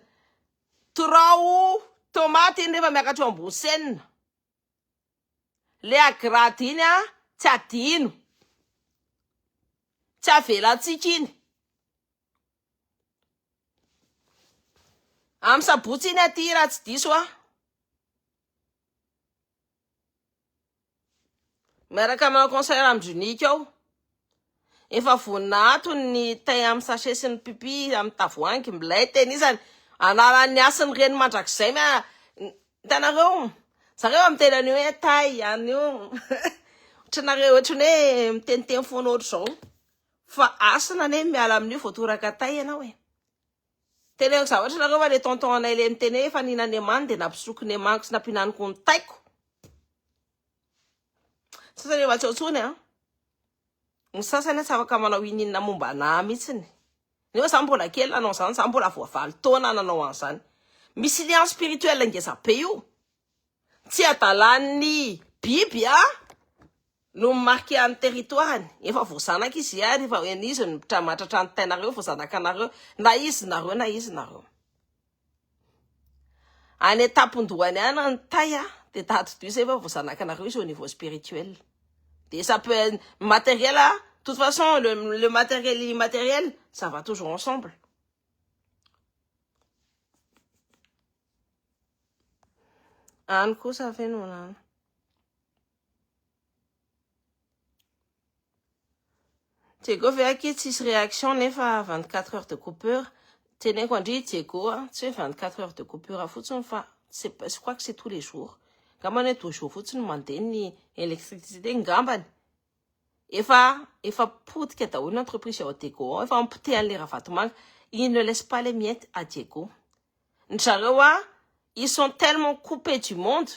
torao tomaty iny rehefa miakatra eo ambony senina le agraty iny tsy adino tsy avelatsika iny Amin'ny sabotsy iny aty raha tsy diso a. Miaraka amina conseil amindroniky ao. Efa vonato ny tay amin'ny sachet sy ny pipi amin'ny tavoangy mbilay tenisany. Anarany asiny reny mandrakizay ma. Hitanareo, zareo amin'ny tena an'io hoe tay an'io. Ohatranareo ohatrany hoe miteniteny foana ohatry zao. Fa asina ane miala amin'io voatoraka tay ianao e. Teneko zavatra nareo fa le tonton anay le miteny efa ninany amany de nampisoko ny amaniko sy nampinaniko ny taiko. Sasany efa tsy otsony a. Ny sasany tsy afaka manao ininina momba ana mihitsiny. Nefa za mbola kely nanao zany, za mbola voavaly taona nanao an'izany. Misy lien spirituel ngeza be io. Tsy adalan'ny biby a no marqué an'ny territoire. Efa voazanaka izy ary efa izy no matratra ny tainareo voazanaka anareo. Na izy nareo na izy nareo. Any etapon-dohany any ny tay a de tato-dio zay efa voazanaka anareo izy au niveau spirituel. Et ça peut être matériel, là. De toute façon, le matériel et l'immatériel, ça va toujours ensemble. Un coup, ça fait nous, là. Diego fait acquis 6 réactions, 9 à 24 heures de coupure. Tenez quand dit Diego, tu sais, 24 heures de coupure à foutre, enfin, je crois que c'est tous les jours. Comment est toujours foutre, nous maintenir l'électricité, ngambani. Efa poudre dans une entreprise au Diego, efa amputé à l'air à Fatoumang, ils ne laissent pas les miettes à Diego. Ncharewa, ils sont tellement coupés du monde.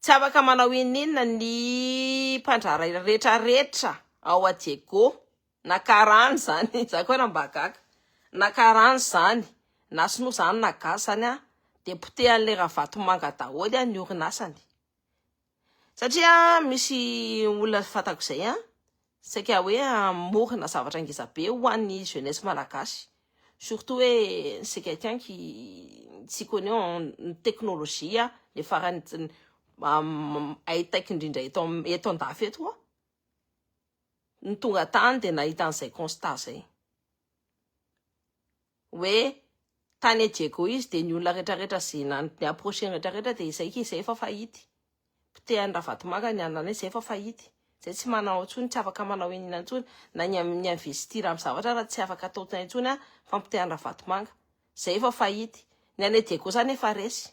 Tsaba kamana winina ni pandrara retra ao a Diego. Na karany zany, zakona mbagaka. Na karany zany, na sino zany na gasany de poté à l'air à Fatoumang daholy ny orinasany. Satria misy olona fatako zay c'est que hoe morina zavatra ngeza be ho an'ny jeunesse malagasy. Surtout c'est quelqu'un qui s'y connaît en technologie, les farany ahitaiky indrindra eto andafy eto a. Ny tonga tany de nahita an'izay constat zay. Hoe tany Diego izy de ny olona retraretra zay ny approcher retraretra de izay efa fahity. Pitehan'ny Ravatomanga ny anany izay efa fahity. Zay tsy manao antsony, tsy afaka manao inina antsony, na ny investir amin'ny zavatra raha tsy afaka atao tany antsony fa pitehan'ny Ravatomanga. Zay efa fahity. Ny anay Diego zany efa resy.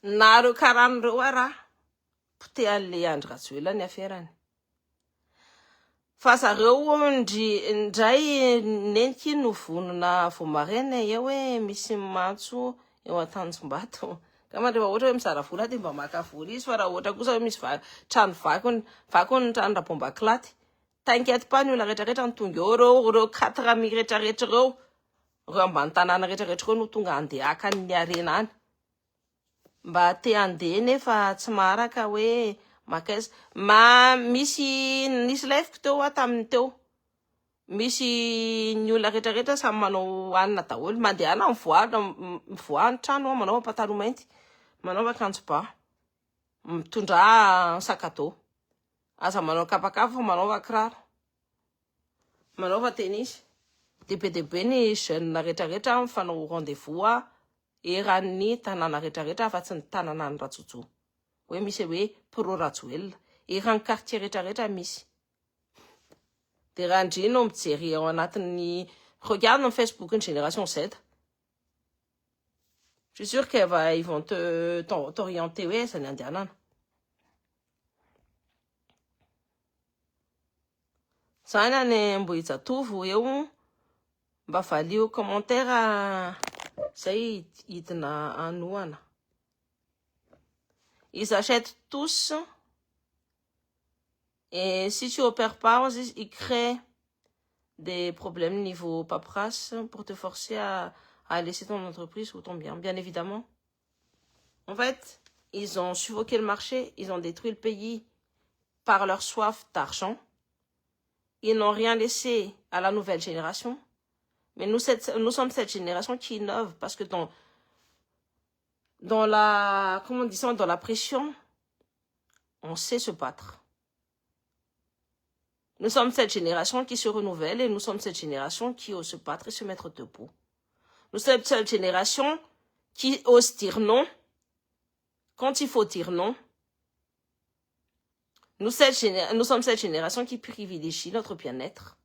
Nareo karan'ireo raha pitehan'le Andry Rajoelina ny aferany. Fa zareo indray nenky no vonona voamarena eo hoe misy matso eo Antanjombato. Kama rehefa ohatra hoe mizara vola de mba maka vola izy fa raha ohatra kosa hoe misy trano vakony ny trano Rabombakilaty. T'inquiète pas ny olona retraretra ny tonga eo reo 4 retraretra reo ambany tanàna retraretra reo no tonga andehaka ny arena any. Mba te andeha nefa tsy maraka hoe makaiza misy lefiko teo tamin'ny teo. Misy ny olona retraretra samy manao anina daholo, mandeha ana mivoa ny trano manao pataloha mainty, manao akanjo ba, mitondra sac à dos, aza manao kapakapa fa manao kiraro, manao tennis. Be ny jeune retraretra mifanao rendez-vous eran'ny tanàna retraretra fa tsy ny tanàna ny Rajojo. Hoe misy hoe pro Rajoelina, eran'ny quartier retraretra misy. De raha ndrino mijery ao anatin'ny regarde no Facebook une génération Z. Je suis sûr qu'ils vont t'orienter ouais ça n'y a Sana ne mboiza tovo eo mba valio commentaire zay idina anoana. Ils achètent tous. Et si tu opères pas, ils créent des problèmes niveau paperasse pour te forcer à laisser ton entreprise ou ton bien, bien évidemment. En fait, ils ont suffoqué le marché, ils ont détruit le pays par leur soif d'argent. Ils n'ont rien laissé à la nouvelle génération. Mais nous sommes cette génération qui innove parce que dans la, comment on dit ça, dans la pression, on sait se battre. Nous sommes cette génération qui se renouvelle et nous sommes cette génération qui ose se battre et se mettre debout. Nous sommes cette génération qui ose dire non quand il faut dire non. Nous sommes cette génération qui privilégie notre bien-être.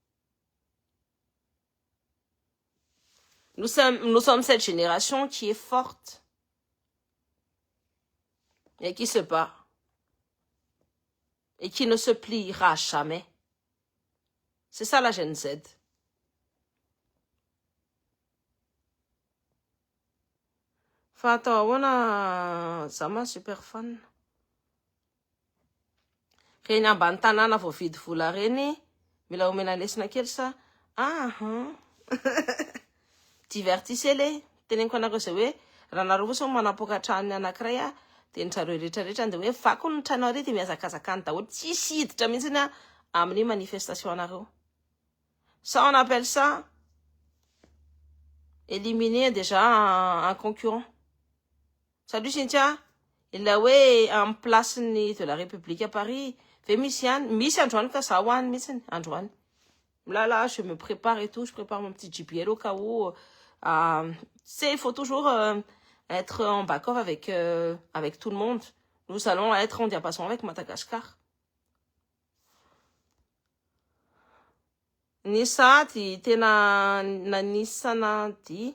Nous sommes cette génération qui est forte et qui se bat et qui ne se pliera jamais. C'est ça la Gen Z. Fata wana zama super fan. Reny ambany tanàna vao vidy vola reny, mila omena lesona kely sa? Divertissez-les. Teneniko anareo zay hoe raha nareo osa manapoka trano anankiray dia ny zareo rehetrarehetra dia hoe vaky ny tranao ary dia miazakazaka ny daholo tsisy hiditra mihitsy amin'ny manifestation anareo. Ça on appelle ça éliminer déjà un concurrent. Salut Cynthia. Il a ouais en place de la République à Paris. Fait Miss Androuane Kassawan, Miss Androuane. Là, je me prépare et tout. Je prépare mon petit JPL au cas où. Il faut toujours être en back-off avec tout le monde. Nous allons être en diapason avec Madagascar. Nisa ti tena na nisana di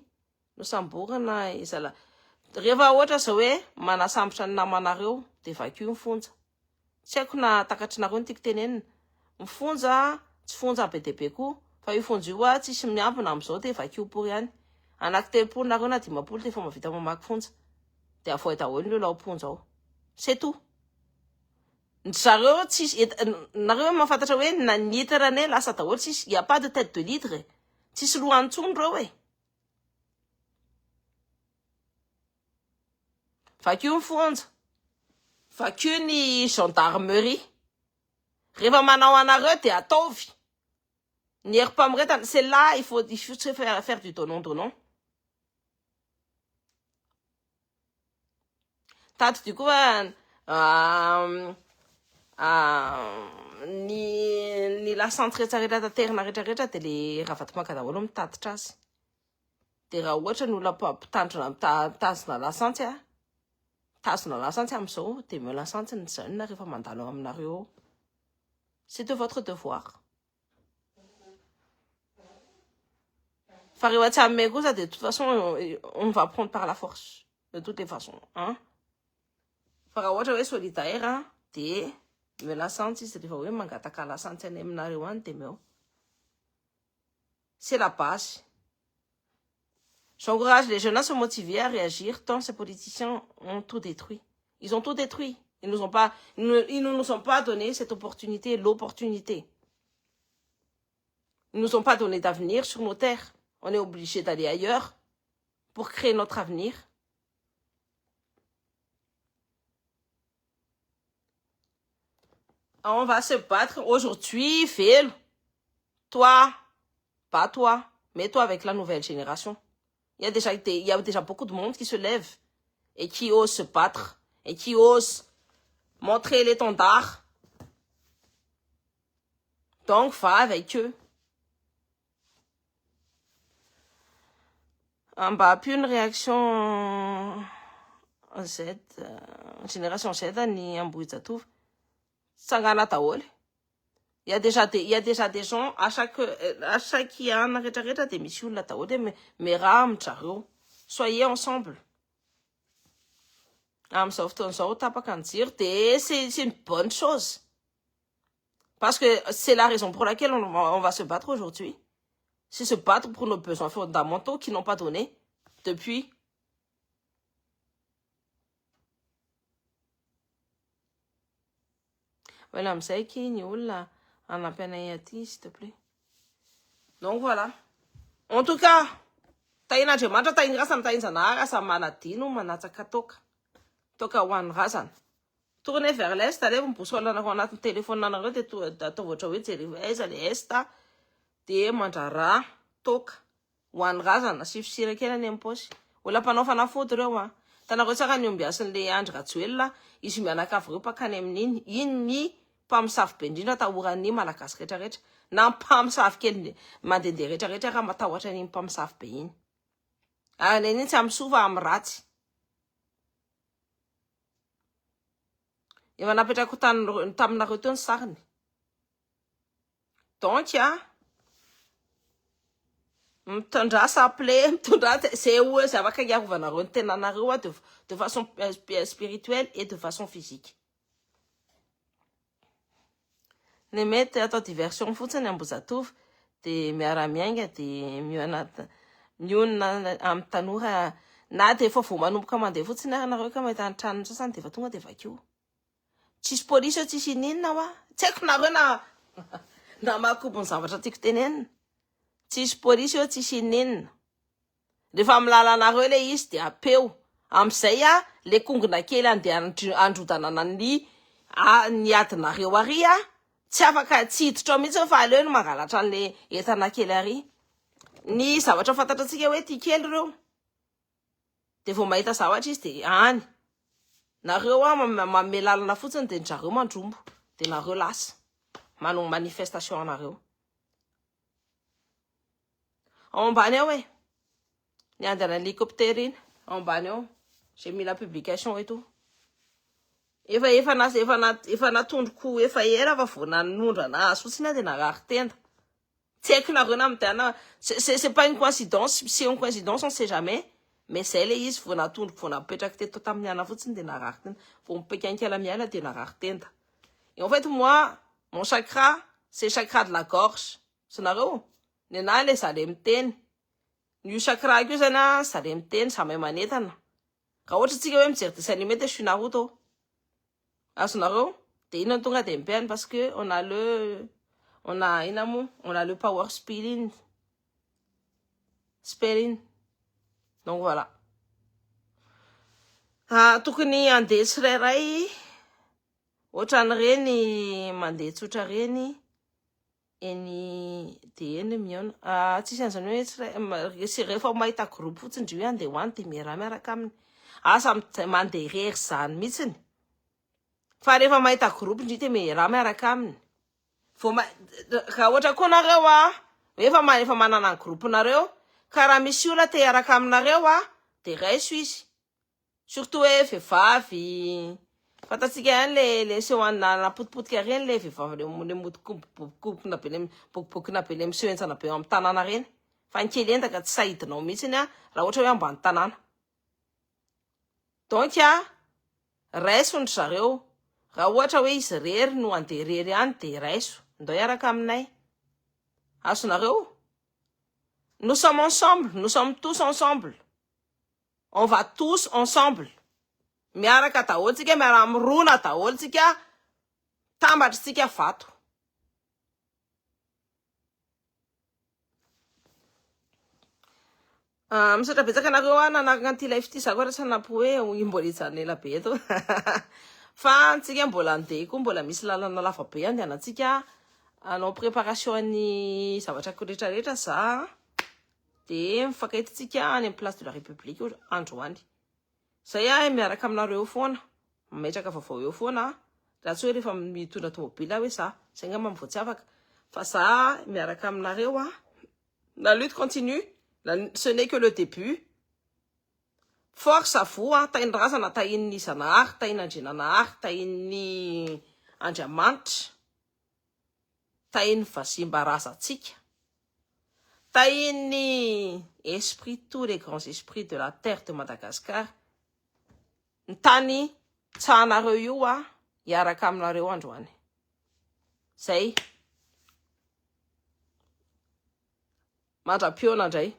no samborana izala. Reva ohatra zao hoe manasambotra ny namanareo dia vaky mifonja. Tsy haiko na takatrareo ny tiako tenenina. Mifonja, tsy fonja be dia be koa, fa io fonja io tsisy miambina amin'izao dia vaky por ihany. Anaky telopolo nareo na dimapolo dia efa mahavita mamaky fonja. Dia avoay daholo ny olona ponja ao. C'est tout. Zareo tsisy nareo mahafantatra hoe na litre ne lasa daholo tsisy, il y a pas de tête de litre. Tsisy lohany intsony reo e. Vakio mifonja. Vakio ny gendarmerie. Rehefa manao anareo dia ataovy. Ny herim-pamoretana, c'est là il faut faire du donnant-donnant. Tato du coup ny lasanty rehetrarehetra taterina rehetrarehetra dia le ravatomanga daholo mitatitra azy. Dia raha ohatra ny olona mitazona lasanty tazona lasanty amin'izao dia me lasanty ny jeune rehefa mandalo aminareo. C'est de votre devoir. Fa rehefa tsy amin'ny kosa dia de toute façon on va prendre par la force de toutes les façons, hein. Fa raha ohatra hoe solidaire dia me lasanty izy rehefa hoe mangataka lasanty any aminareo any dia meo. C'est la base. J'encourage les jeunes à se motiver à réagir tant ces politiciens ont tout détruit. Ils ont tout détruit. Ils ne nous ont pas donné cette opportunité, l'opportunité. Ils ne nous ont pas donné d'avenir sur nos terres. On est obligé d'aller ailleurs pour créer notre avenir. On va se battre aujourd'hui, Phil. Toi, pas toi, mais toi avec la nouvelle génération. Il y a déjà beaucoup de monde qui se lève et qui ose se battre et qui ose montrer l'étendard. Donc, va avec eux. Plus une réaction Z, génération Z, ni un bruit de tout. Sangana taole. Il y a déjà des gens à chaque qui a un arrêt des missions la taole mais ram charo. Soyez ensemble. C'est une bonne chose. Parce que c'est la raison pour laquelle on va se battre aujourd'hui. C'est se battre pour nos besoins fondamentaux qui n'ont pas donné depuis. Voilà, m'sais qui n'y là, en a peine s'il te plaît. Donc voilà. En tout cas, taina je matra taina rasam taina zanara sa manadino manatsaka toka one razan. Tournez vers l'est, allez vous pousser là dans notre téléphone dans le tout dans votre web téléviseur l'est de manjara toka one razan sifsira kela ny amposi. Ola panao fanafody reo a. Tanareo tsaka ny ombiasin le andra tsuela izy mianakavy reo pakany amin'iny iny ny mpamosavy be indrindra tahoran'ny malagasy rehetrarehetra na mpamosavy kely mandehandeha rehetrarehetra raha matahotra ny mpamosavy be iny ary iny tsy amsova amin'ny ratsy efa napetrako taminareo teo ny sariny donc mitondra saple mitondra c'est où c'est afaka hiarovanareo ny tenanareo de façon spirituelle et de façon physique ny mety atao diversion fotsiny ambozatovy de miara-miainga de miona amin'ny tanora na de efa vo manomboka mandeha fotsiny nareo ka mahita ny tranony sasany de efa tonga de vakio tsisy polisy eo tsisy ininona hoa tsy haiko nareo na mahakobony zavatra tiako tenenina tsisy polisy eo tsisy ininona rehefa milalanareo le izy de apeo am'izay le kongona kely andeha androdanana ny adinareo ary tsy afaka tsy hiditra ao mihitsy fa aleo no mangalatra an'le entana kely ary ny zavatra fantatra atsika hoe ty kely reo de vao mahita zavatra izy de any nareo manome lalana fotsiny de njareo mandrombo de nareo lasa manao manifestation anareo ao ambany ao ny andana hélicoptère iny ao ambany ao j'ai mis la publication et tout efa natondroko efa era fa vo nanondrana azy fotsiny de narary tenda tsy haiko nareo na mitana c'est pas une coïncidence c'est une coïncidence on sait jamais mais zay le izy vo natondroko vo napetraka teto tamin'ny ana fotsiny de narary tenda vo mipekanikela miala de narary tenda et en fait moi mon chakra c'est chakra de la gorge sy nareo ny na le zale miteny io chakra io zany zale miteny samay manetana raha ohatra tsika hoe mijery dessin animé de suis Naruto azonareo de ina tonga de mipehany parce que on a le power spelling donc voilà tokony andeha tsirairay ohatrany reny mandeha tsotra reny eny de eny miona tsisy an'izany hoe sy rehefa mahita groupe fotsiny ndry hoe andeha hoany de miaraka aminy asa mandeha rery zany mihitsiny fa rehefa mahita groupe ndry de miaraka aminy raha ohatra koa nareo efa manana ny groupe nareo ka raha misy olona te hiaraka aminareo de raiso izy surtout hoe vehivavy fatatsika ihany le sehoana napotipotika reny le vehivavy le modikobokobokona be le miseho entsana be amin'ny tanàna reny fa ny kely entaka tsy sahidinao mihitsiny raha ohatra hoe ambany tanàna donc raiso ny zareo raha ohatra hoe izy rery no andeha rery any de raiso ndao hiaraka aminay azonareo nous sommes ensemble nous sommes tous ensemble on va tous ensemble miaraka daholo tsika miara-mirona daholo tsika tambatra tsika vato misaotra betsaka anareo nanaraka an'ity live ity za koa raha sanapo hoe mbola hijanona ela be eto fa antsika mbola andeha koa mbola misy lalana lava be andehanantsika anao préparation ny zavatra rehetrarehetra za de mifankahititsika any amin'ny place de la république androany zay miaraka aminareo foana metraka vaovao eo foana raha tsy hoe rehefa mitondra tomobile hoe za zay ngamba mivoatsy afaka fa za miaraka aminareo la lutte continue ce n'est que le début force à vous tainy razana tain'ny zanahary tainy andrinanahary tain'ny Andriamanitra tain'ny vasimbarazantsika tain'ny esprit tous les grands esprits de la terre de Madagascar ny tany tsahanareo io hiaraka aminareo androany zay mandra-piona indray